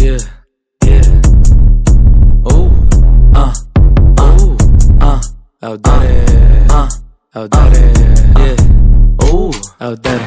Yeah, yeah. É o Daddy, é o Daddy, yeah. É o Daddy.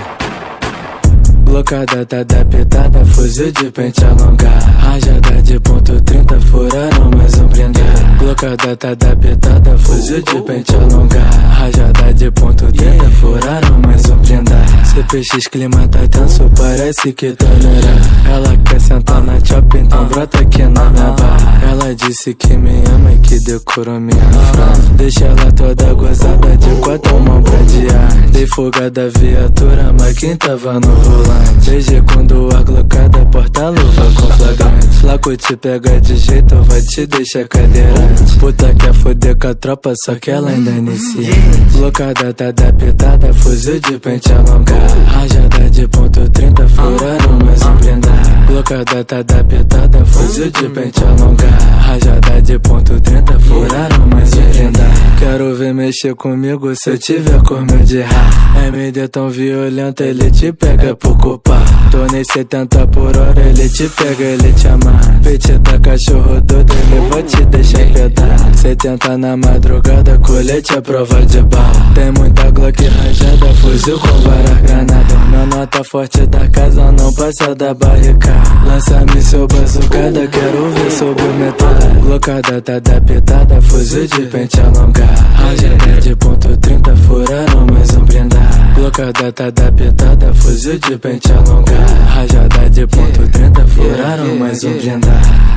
Blocada tá adaptada, fuzil de pente alongado, rajada de ponto 30, furaram mais um blindado. Blocada tá adaptada, fuzil de pente alongado, rajada de ponto 30, furaram mais um blindado. CPX clima tá tenso, parece que tá neurado. Ela quer sentar na chop, então brota aqui na minha barra. Ela disse que me ama e que decorou minha frase. Deixa ela toda gozada de quatro mãos pra diar. Dei fuga da viatura, mas quem tava no volante? Desde quando a glocada porta-luva com flagrante. Flaco te pega de jeito, vai te deixar cadeirante. Puta quer foder com a tropa, só que ela ainda inicia. Blocada tá adaptada, fuzil de pente alongado, rajada de ponto 30, furaram mais um blindado. Blocada tá adaptada, fuzil de pente alongado, rajada de ponto 30, furaram mais um blindado. Quero ver mexer comigo se eu tiver com meu de rap. MD tão violento, ele te pega por culpar. Tô nem 70 por hora, ele te pega, ele te amarra. Petita cachorro doido, ele vai te deixar pedar. 70 na madrugada, colete a prova de bala. Tem muita Glock rajada, fuzil com várias granadas. Minha nota forte da casa não passa da barricada. Lança-me seu bazucada, quero ver sobre o metal. Blocada tá adaptada, fuzil de pente alongado, rajada de ponto 30, furaram mais um blindado. Blocada tá adaptada, fuzil de pente alongado, rajada de ponto 30, furaram mais um blindado.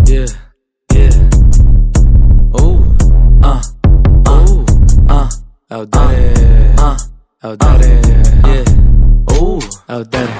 Yeah, yeah. É o Daddy, é o Daddy, yeah. É o Daddy.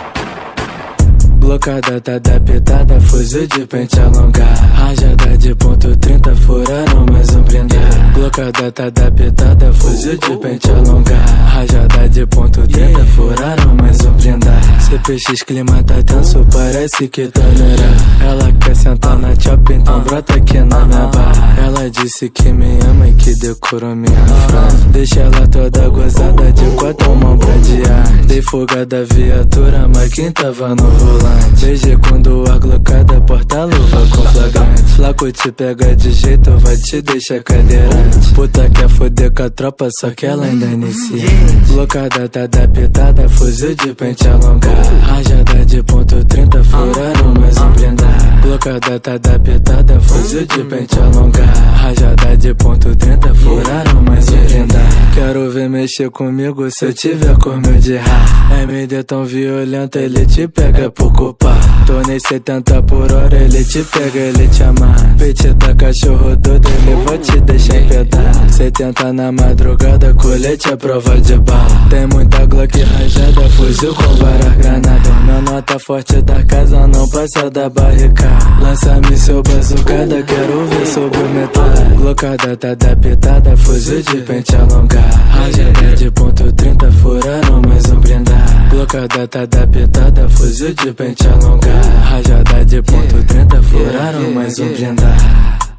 Blocada tá adaptada, fuzil de pente alongado, rajada de ponto 30, furaram mais um blindado. Blocada tá adaptada, fuzil de pente alongado, rajada de ponto 30, furaram mais um blindado. CPX clima tá tenso, parece que tá neurado. Ela quer sentar na chop, então brota aqui na minha barra. Ela disse que me ama e que decorou minha frase. Deixa ela toda gozada de quatro mãos pra diar. Dei fuga da viatura, mas quem tava no volante? Desde quando a glocada porta-luva com flagrante. Flaco te pega de jeito, vai te deixar cadeirante. Puta quer foder com a tropa, só que ela ainda inicia. Blocada tá adaptada, fuzil de pente alongado, rajada de ponto 30, furaram mais um blindado. Blocada tá adaptada, fuzil de pente alongado, rajada de ponto 30, furaram mais um blindado. Quero ver mexer comigo se eu tiver com meu de rap. MD tão violento, ele te pega por culpar. Tô nem 70 por hora, ele te pega, ele te amarra. Petita cachorro doido, ele vai te deixar pedar. 70 na madrugada, colete a prova de bala. Tem muita Glock rajada, fuzil com várias granadas. Minha nota forte da casa não passa da barricada. Lança-me seu bazucada, quero ver sobre o metal. Blocada tá adaptada, fuzil de pente alongado, rajada de ponto 30, furaram mais um blindado. Blocada tá adaptada, fuzil de pente alongado, rajada de ponto 30, furaram mais um blindado.